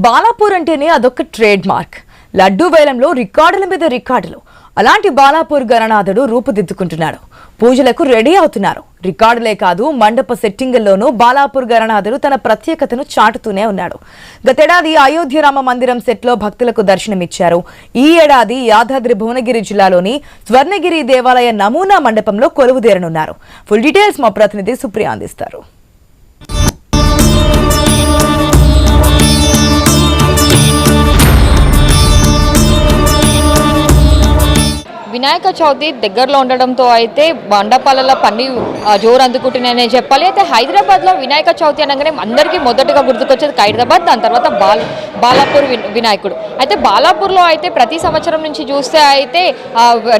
బాలాపూర్ అంటేనే అదొక trade mark. Laddu వేలంలో రికార్డుల మీద రికార్డులు. అలాంటి బాలాపూర్ గణనాథుడు రూపుదిద్దుకుంటున్నాడు. పూజలకు రెడీ అవుతున్నారు. రికార్డులే కాదు, మండప సెట్టింగుల్లోనూ బాలాపూర్ గణనాథుడు తన ప్రత్యేకతను చాటుతూనే ఉన్నాడు. గతేడాది అయోధ్య రామ మందిరం సెట్లో భక్తులకు దర్శనమిచ్చారు. ఈ ఏడాది యాదాద్రి భువనగిరి జిల్లాలోని స్వర్ణగిరి దేవాలయ నమూనా మండపంలో కొలువుదేరనున్నారు. ఫుల్ డీటెయిల్స్ మా ప్రతినిధి సుప్రియ అందిస్తారు. వినాయక చవితి దగ్గరలో ఉండడంతో అయితే మండపాలలో పని జోరు అందుకుంటున్నాయనే చెప్పాలి. అయితే హైదరాబాద్లో వినాయక చవితి అనగానే అందరికీ మొదటగా గుర్తుకొచ్చేది ఖైరతాబాద్, దాని తర్వాత బాలాపూర్ వినాయకుడు. అయితే బాలాపూర్లో అయితే ప్రతి సంవత్సరం నుంచి చూస్తే అయితే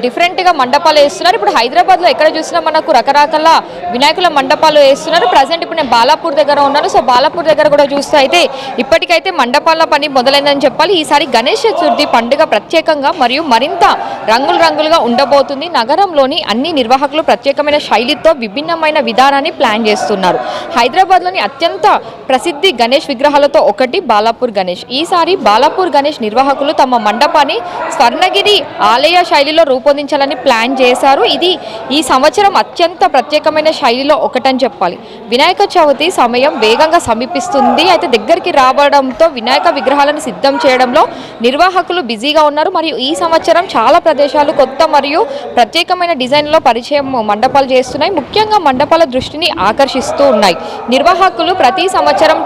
డిఫరెంట్గా మండపాలు వేస్తున్నారు. ఇప్పుడు హైదరాబాద్లో ఎక్కడ చూసినా మనకు రకరకాల వినాయకుల మండపాలు వేస్తున్నారు. ప్రజెంట్ ఇప్పుడు నేను బాలాపూర్ దగ్గర ఉన్నాను. సో బాలాపూర్ దగ్గర కూడా చూస్తే అయితే ఇప్పటికైతే మండపాల పని మొదలైందని చెప్పాలి. ఈసారి గణేష్ చతుర్థి పండుగ ప్రత్యేకంగా మరియు మరింత రంగులుగా ఉండబోతుంది. నగరంలోని అన్ని నిర్వాహకులు ప్రత్యేకమైన శైలితో విభిన్నమైన విధానాన్ని ప్లాన్ చేస్తున్నారు. హైదరాబాద్లోని అత్యంత ప్రసిద్ధి గణేష్ విగ్రహాలతో ఒకటి బాలాపూర్ గణేష్. ఈసారి బాలాపూర్ గణేష్ నిర్వాహకులు తమ మండపాన్ని స్వర్ణగిరి ఆలయ శైలిలో రూపొందించాలని ప్లాన్ చేశారు. ఇది ఈ సంవత్సరం అత్యంత ప్రత్యేకమైన శైలిలో ఒకటని చెప్పాలి. వినాయక చవితి సమయం వేగంగా సమీపిస్తుంది. అయితే దగ్గరికి రావడంతో వినాయక విగ్రహాలను సిద్ధం చేయడంలో నిర్వాహకులు బిజీగా ఉన్నారు. మరియు ఈ సంవత్సరం చాలా ప్రదేశాలు కొత్త మరియు ప్రత్యేకమైన డిజైన్లో పరిచయం మండపాలు చేస్తున్నాయి. ముఖ్యంగా మండపాల దృష్టిని ఆకర్షిస్తూ ఉన్నాయి. నిర్వాహకులు ప్రతి సంవత్సరం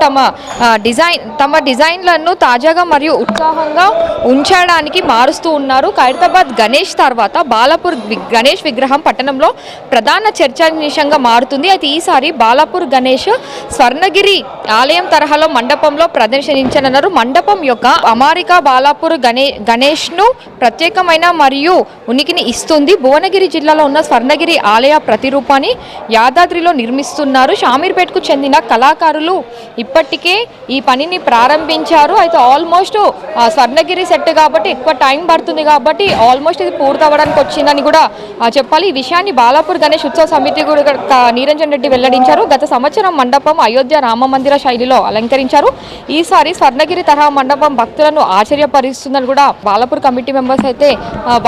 తమ డిజైన్లను తాజాగా మరియు ఉత్సాహంగా ఉంచడానికి మారుస్తూ ఉన్నారు. ఖైరతాబాద్ గణేష్ తర్వాత బాలాపూర్ గణేష్ విగ్రహం పట్టణంలో ప్రధాన చర్చానీయాంశంగా మారుతుంది. అయితే ఈసారి బాలాపూర్ గణేష్ స్వర్ణగిరి ఆలయం తరహాలో మండపంలో ప్రదర్శించనున్నారు. మండపం యొక్క అమారికా బాలాపూర్ గణేష్ను ప్రత్యేకమైన మరియు ఉనికిని ఇస్తుంది. భువనగిరి జిల్లాలో ఉన్న స్వర్ణగిరి ఆలయ ప్రతిరూపాన్ని యాదాద్రిలో నిర్మిస్తున్నారు. షామీర్పేట్కు చెందిన కళాకారులు ఇప్పటికే ఈ పనిని ప్రారంభించారు. అయితే ఆల్మోస్ట్ స్వర్ణగిరి సెట్ కాబట్టి ఎక్కువ టైం పడుతుంది కాబట్టి ఆల్మోస్ట్ ఇది పూర్తవడానికి వచ్చిందని కూడా చెప్పాలి. ఈ విషయాన్ని బాలాపూర్ గణేష్ ఉత్సవ సమితి కూడా నిరంజన్ రెడ్డి వెల్లడించారు. గత సంవత్సరం మండపం అయోధ్య రామ మందిర శైలిలో అలంకరించారు. ఈసారి స్వర్ణగిరి తరహా మండపం భక్తులను ఆశ్చర్యపరుస్తుందని కూడా బాలాపూర్ కమిటీ మెంబర్స్ అయితే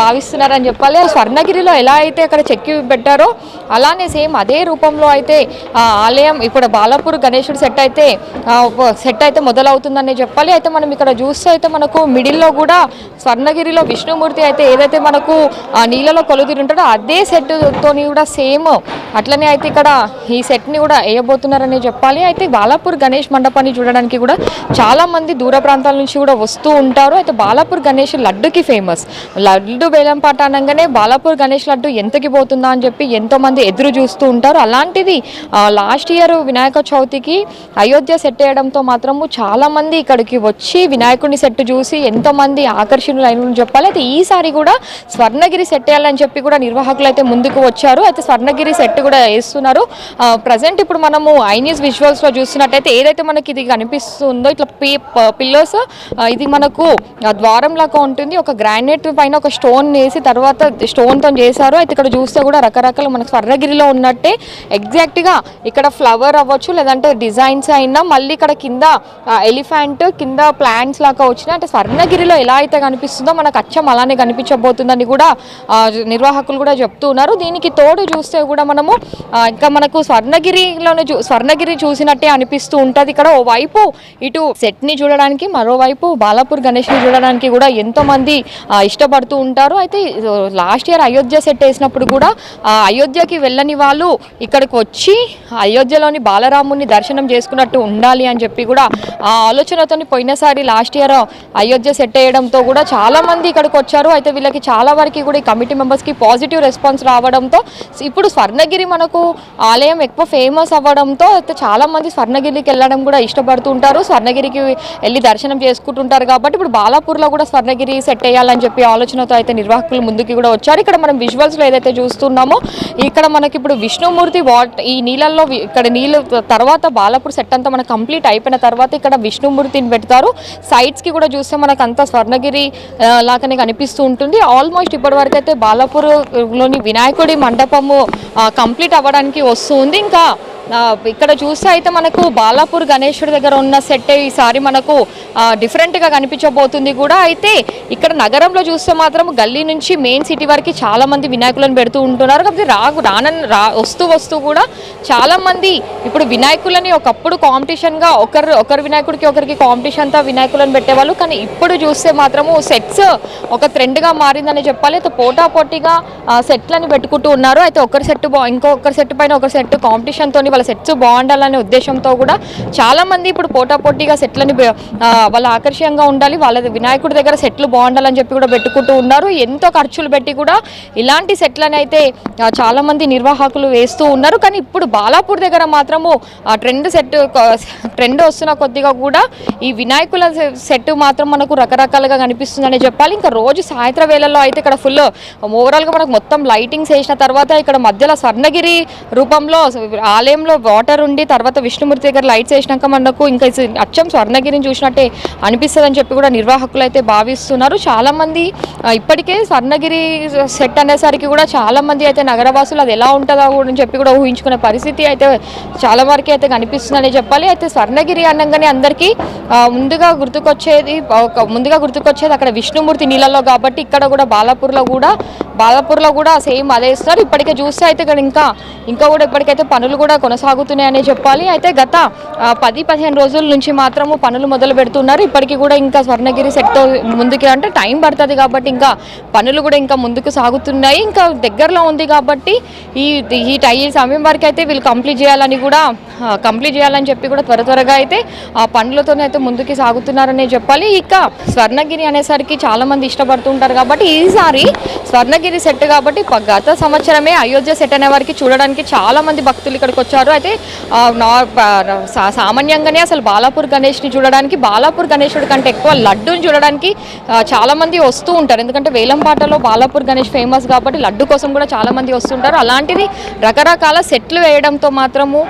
భావిస్తున్నారని చెప్పాలి. స్వర్ణగిరిలో ఎలా అయితే అక్కడ చెక్కి పెట్టారో అలానే సేమ్ అదే రూపంలో అయితే ఆలయం ఇప్పుడు బాలాపూర్ గణేశుడు సెట్ అయితే మొదలవుతుందని చెప్పాలి. అయితే మనం ఇక్కడ చూస్తే అయితే మనకు మిడిల్లో కూడా స్వర్ణగిరిలో విష్ణుమూర్తి అయితే ఏదైతే మనకు నీళ్ళలో కొలుదిరి ఉంటాడో అదే సెట్తోని కూడా సేమ్ అట్లనే అయితే ఇక్కడ ఈ సెట్ని కూడా వేయబోతున్నారని చెప్పాలి. అయితే బాలాపూర్ గణేష్ మండపాన్ని చూడడానికి కూడా చాలామంది దూర ప్రాంతాల నుంచి కూడా వస్తూ ఉంటారు. అయితే బాలాపూర్ గణేష్ లడ్డుకి ఫేమస్. లడ్డు వేలం పాట అనగానే బాలాపూర్ గణేష్ లడ్డు ఎంతకి పోతుందా అని చెప్పి ఎంతోమంది ఎదురు చూస్తూ ఉంటారు. అలాంటిది లాస్ట్ ఇయర్ వినాయక చవితికి అయోధ్య సెట్ వేయడంతో మాత్రము చాలామంది ఇక్కడికి వచ్చి వినాయకుడిని సెట్ చూసి ఎంతోమంది ఆకర్షణలు చెప్పాలి. అయితే ఈసారి కూడా స్వర్ణగిరి సెట్ వేయాలని చెప్పి కూడా నిర్వాహకులు అయితే ముందుకు వచ్చారు. అయితే స్వర్ణగిరి సెట్ కూడా వేస్తున్నారు. ప్రజెంట్ ఇప్పుడు మనము ఐన్యూస్ విజువల్స్లో చూస్తున్నట్టయితే ఏదైతే మనకి ఇది కనిపిస్తుందో ఇట్లా పిల్లర్స్ ఇది మనకు ద్వారం లాగా ఉంటుంది. ఒక గ్రానైట్ పైన ఒక స్టోన్ వేసి తర్వాత స్టోన్తో చేశారు. అయితే ఇక్కడ చూస్తే కూడా రకరకాల మనకు స్వర్ణగిరిలో ఉన్నట్టే ఎగ్జాక్ట్గా ఇక్కడ ఫ్లవర్ అవ్వచ్చు లేదంటే డిజైన్స్ అయినా మళ్ళీ ఇక్కడ కింద ఎలిఫెంట్ కింద ప్లాంట్స్ లాగా వచ్చినా అంటే స్వర్ణగిరిలో ఎలా అయితే కనిపిస్తుందో మనకు అచ్చం అలానే కనిపించబోతుందని కూడా నిర్వాహకులు కూడా చెప్తూ ఉన్నారు. దీనికి తోడు చూస్తే కూడా మనము ఇంకా మనకు స్వర్ణగిరి చూసినట్టే అనిపిస్తూ ఉంటుంది. ఇక్కడ ఓవైపు ఇటు సెట్ని చూడడానికి మరోవైపు బాలాపూర్ గణేష్ని చూడడానికి కూడా ఎంతో మంది ఇష్టపడుతూ ఉంటారు. అయితే లాస్ట్ ఇయర్ అయోధ్య సెట్ వేసినప్పుడు కూడా అయోధ్యకి వెళ్ళని వాళ్ళు ఇక్కడికి వచ్చి అయోధ్యలోని బాలరాముని దర్శనం చేసుకున్నట్టు ఉండాలి అని చెప్పి కూడా ఆ ఆలోచనతో పోయినసారి లాస్ట్ ఇయర్ అయోధ్య సెట్ వేయడంతో కూడా చాలా మంది ఇక్కడికి వచ్చారు. అయితే వీళ్ళకి చాలా వరకు కూడా ఈ కమిటీ మెంబర్స్కి పాజిటివ్ రెస్పాన్స్ రావడంతో ఇప్పుడు స్వర్ణగిరి మనకు ఆలయం ఎక్కువ ఫేమస్ అవ్వడంతో అయితే చాలా మంది స్వర్ణగిరికి వెళ్ళడం కూడా ఇష్టపడుతూ ఉంటారు. స్వర్ణగిరికి వెళ్ళి దర్శనం చేసుకుంటుంటారు కాబట్టి ఇప్పుడు బాలాపూర్లో కూడా స్వర్ణగిరి సెట్ వేయాలని చెప్పి ఆలోచనతో అయితే నిర్వాహకులు ముందుకు కూడా వచ్చారు. ఇక్కడ మనం విజువల్స్లో ఏదైతే చూస్తున్నామో ఇక్కడ మనకి ఇప్పుడు విష్ణుమూర్తి ఈ నీళ్ళల్లో ఇక్కడ నీళ్ళు తర్వాత బాలాపూర్ సెట్ అంతా మనకు కంప్లీట్ అయిపోయిన తర్వాత ఇక్కడ విష్ణుమూర్తిని పెడతారు. సైడ్స్కి కూడా చూస్తే మనకు అంతా స్వర్ణగిరి లాగానే కనిపిస్తూ ఉంటుంది. ఆల్మోస్ట్ ఇప్పటివరకు అయితే బాలాపూర్లోని వినాయకుడి మండపము కంప్లీట్ అవ్వడానికి వస్తుంది. ఇంకా ఇక్కడ చూస్తే అయితే మనకు బాలాపూర్ గణేశుడి దగ్గర ఉన్న సెట్ ఈసారి మనకు డిఫరెంట్గా కనిపించబోతుంది కూడా. అయితే ఇక్కడ నగరంలో చూస్తే మాత్రం గల్లీ నుంచి మెయిన్ సిటీ వరకు చాలా మంది వినాయకులను పెడుతూ ఉంటున్నారు. కాకపోతే వస్తూ కూడా చాలా మంది ఇప్పుడు వినాయకులని ఒకప్పుడు కాంపిటీషన్గా ఒకరి వినాయకుడికి ఒకరికి కాంపిటీషన్తో వినాయకులను పెట్టేవాళ్ళు. కానీ ఇప్పుడు చూస్తే మాత్రము సెట్స్ ఒక ట్రెండ్గా మారిందని చెప్పాలి. అయితే పోటాపోటీగా సెట్లని పెట్టుకుంటూ ఉన్నారు. అయితే ఒకరి సెట్ ఇంకొకరి సెట్ పైన ఒక సెట్ కాంపిటీషన్తో వాళ్ళ సెట్స్ బాగుండాలనే ఉద్దేశంతో కూడా చాలా మంది ఇప్పుడు పోటాపోటీగా సెట్లని వాళ్ళ ఆకర్షణీయంగా ఉండాలి, వాళ్ళ వినాయకుడి దగ్గర సెట్లు బాగుండాలని చెప్పి కూడా పెట్టుకుంటూ ఉన్నారు. ఎంతో ఖర్చులు పెట్టి కూడా ఇలాంటి సెట్లని అయితే చాలా మంది నిర్వాహకులు వేస్తూ ఉన్నారు. కానీ ఇప్పుడు బాలాపూర్ దగ్గర మాత్రము ట్రెండ్ వస్తున్న కొద్దిగా కూడా ఈ వినాయకుల సెట్ మాత్రం మనకు రకరకాలుగా కనిపిస్తుందని చెప్పాలి. ఇంకా రోజు సాయంత్రం వేళల్లో అయితే ఇక్కడ ఫుల్ ఓవరాల్గా మనకు మొత్తం లైటింగ్స్ వేసిన తర్వాత ఇక్కడ మధ్యలో స్వర్ణగిరి రూపంలో ఆలయంలో వాటర్ ఉండి తర్వాత విష్ణుమూర్తి దగ్గర లైట్స్ వేసినాక మనకు ఇంకా అచ్చం స్వర్ణగిరిని చూసినట్టే అనిపిస్తుంది అని చెప్పి కూడా నిర్వాహకులు అయితే భావిస్తున్నారు. చాలామంది ఇప్పటికే స్వర్ణగిరి సెట్ అనేసరికి కూడా చాలామంది అయితే నగరవాసులు అది ఎలా ఉంటుందో కూడా అని చెప్పి కూడా ఊహించుకునే పరిస్థితి అయితే చాలా వరకు అయితే కనిపిస్తుందని చెప్పాలి. అయితే స్వర్ణగిరి అనగానే అందరికీ ముందుగా గుర్తుకొచ్చేది అక్కడ విష్ణుమూర్తి నీళ్ళలో కాబట్టి ఇక్కడ కూడా బాలాపూర్లో కూడా సేమ్ అదే ఇస్తారు. ఇప్పటికే చూస్తే అయితే ఇక్కడ ఇంకా కూడా ఇప్పటికైతే పనులు కూడా కొనసాగుతున్నాయని చెప్పాలి. అయితే గత 10-15 రోజుల నుంచి మాత్రము పనులు మొదలు పెడుతున్నారు. ఇప్పటికీ కూడా ఇంకా స్వర్ణగిరి సెట్తో ముందుకి అంటే టైం పడుతుంది కాబట్టి ఇంకా పనులు కూడా ఇంకా ముందుకు సాగుతున్నాయి. ఇంకా దగ్గరలో ఉంది కాబట్టి ఈ సమయం వరకు అయితే వీళ్ళు కంప్లీట్ చేయాలని చెప్పి కూడా త్వరగా అయితే ఆ పనులతోనే అయితే ముందుకు సాగుతున్నారనే చెప్పాలి. ఇక స్వర్ణగిరి అనేసరికి చాలా మంది ఇష్టపడుతుంటారు కాబట్టి ఈసారి స్వర్ణగిరి సెట్ కాబట్టి గత సంవత్సరమే అయోధ్య సెట్ అనే వారికి చూడడానికి చాలా మంది భక్తులు ఇక్కడికి వచ్చారు. అయితే సామాన్యంగానే అసలు బాలాపూర్ గణేష్ని చూడడానికి బాలాపూర్ గణేశుడి కంటే ఎక్కువ లడ్డూని చూడడానికి చాలా మంది వస్తూ ఉంటారు. ఎందుకంటే వేలంపాటలో బాలాపూర్ గణేష్ ఫేమస్ కాబట్టి లడ్డు కోసం కూడా చాలా మంది వస్తుంటారు. అలాంటిది రకరకాల సెట్లు వేయడంతో మాత్రము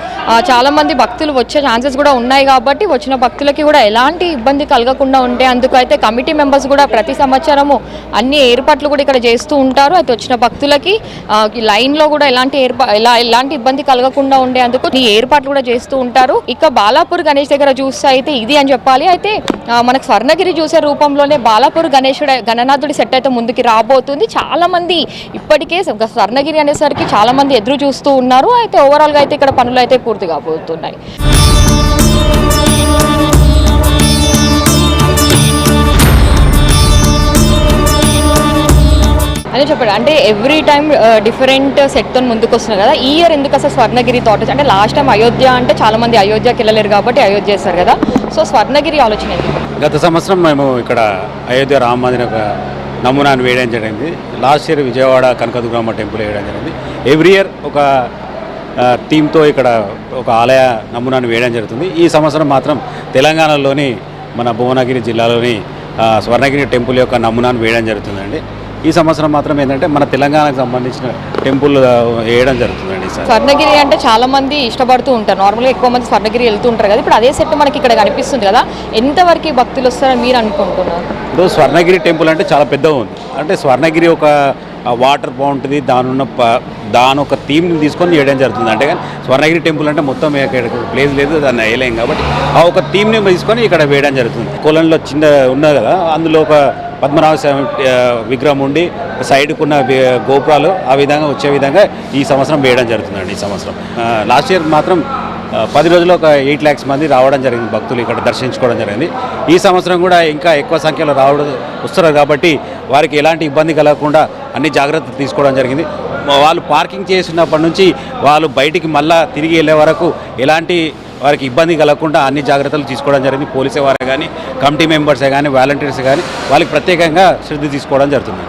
చాలా మంది భక్తులు వచ్చే ఛాన్సెస్ కూడా ఉన్నాయి కాబట్టి వచ్చిన భక్తులకి కూడా ఎలాంటి ఇబ్బంది కలగకుండా ఉండే అందుకు అయితే కమిటీ మెంబర్స్ కూడా ప్రతి సంవత్సరము అన్ని ఏర్పాట్లు కూడా ఇక్కడ చేస్తూ ఉంటారు. అయితే వచ్చిన భక్తులకి లైన్లో కూడా ఎలాంటి ఇబ్బంది కలగకుండా ఉండేందుకు ఈ ఏర్పాట్లు కూడా చేస్తూ ఉంటారు. ఇక బాలాపూర్ గణేష్ దగ్గర చూస్తే అయితే ఇది అని చెప్పాలి. అయితే మనకు స్వర్ణగిరి చూసే రూపంలోనే బాలాపూర్ గణనాథుడి సెట్ అయితే ముందుకి రాబోతుంది. చాలా మంది ఇప్పటికే స్వర్ణగిరి అనేసరికి చాలా మంది ఎదురు చూస్తూ ఉన్నారు. అయితే ఓవరాల్గా అయితే ఇక్కడ పనులు అయితే పూర్తి కాబోతున్నాయి. అదే చెప్పండి, అంటే ఎవ్రీ టైం డిఫరెంట్ సెట్తో ముందుకు వస్తున్నారు కదా, ఈ ఇయర్ ఎందుకు అసలు స్వర్ణగిరి థాట్ అంటే లాస్ట్ టైం అయోధ్య అంటే చాలా మంది అయోధ్యకి వెళ్ళలేరు కాబట్టి అయోధ్య చేస్తారు కదా, సో స్వర్ణగిరి ఆలోచన ఎందుకు? గత సంవత్సరం మేము ఇక్కడ అయోధ్య రామ మందిర నమూనాను వేయడం జరిగింది. Last year Vijayawada Kanakadurgamma temple వేయడం జరిగింది. ఎవ్రీ ఇయర్ ఒక థీమ్తో ఇక్కడ ఒక ఆలయ నమూనాను వేయడం జరుగుతుంది. ఈ సంవత్సరం మాత్రం తెలంగాణలోని మన భువనగిరి జిల్లాలోని స్వర్ణగిరి టెంపుల్ యొక్క నమూనాను వేయడం జరుగుతుందండి. ఈ సంవత్సరం మాత్రం ఏంటంటే మన తెలంగాణకు సంబంధించిన టెంపుల్ వేయడం జరుగుతుందండి. స్వర్ణగిరి అంటే చాలా మంది ఇష్టపడుతూ ఉంటారు, నార్మల్గా ఎక్కువ మంది స్వర్ణగిరి వెళ్తూ ఉంటారు కదా, ఇప్పుడు అదే సెట్ మనకి ఇక్కడ కనిపిస్తుంది కదా, ఎంతవరకు భక్తులు వస్తారని మీరు అనుకుంటున్నారు? ఇప్పుడు స్వర్ణగిరి టెంపుల్ అంటే చాలా పెద్దగా ఉంది. అంటే స్వర్ణగిరి ఒక వాటర్ బాగుంటుంది, దాని ఒక థీమ్ని తీసుకొని వేయడం జరుగుతుంది. అంటే కానీ స్వర్ణగిరి టెంపుల్ అంటే మొత్తం ప్లేస్ లేదు, దాన్ని వేయలేం కాబట్టి ఆ ఒక థీమ్ని తీసుకొని ఇక్కడ వేయడం జరుగుతుంది. కొలంలో చిన్న ఉన్నది కదా, అందులో ఒక పద్మనాభ స్వామి విగ్రహం ఉండి సైడ్కున్న గోపురాలు ఆ విధంగా వచ్చే విధంగా ఈ సంవత్సరం వేయడం జరుగుతుందండి. ఈ సంవత్సరం లాస్ట్ ఇయర్ మాత్రం 10 రోజుల్లో ఒక 8 lakhs మంది రావడం జరిగింది, భక్తులు ఇక్కడ దర్శించుకోవడం జరిగింది. ఈ సంవత్సరం కూడా ఇంకా ఎక్కువ సంఖ్యలో వస్తున్నారు కాబట్టి వారికి ఎలాంటి ఇబ్బంది కలగకుండా అన్ని జాగ్రత్తలు తీసుకోవడం జరిగింది. వాళ్ళు పార్కింగ్ చేసినప్పటి నుంచి వాళ్ళు బయటికి మళ్ళీ తిరిగి వెళ్ళే వరకు ఎలాంటి వారికి ఇబ్బంది కలగకుండా అన్ని జాగ్రత్తలు తీసుకోవడం జరిగింది. పోలీసు వారే కానీ, కమిటీ మెంబర్సే కానీ, వాలంటీర్సే కానీ వాళ్ళకి ప్రత్యేకంగా శ్రద్ధ తీసుకోవడం జరుగుతుంది.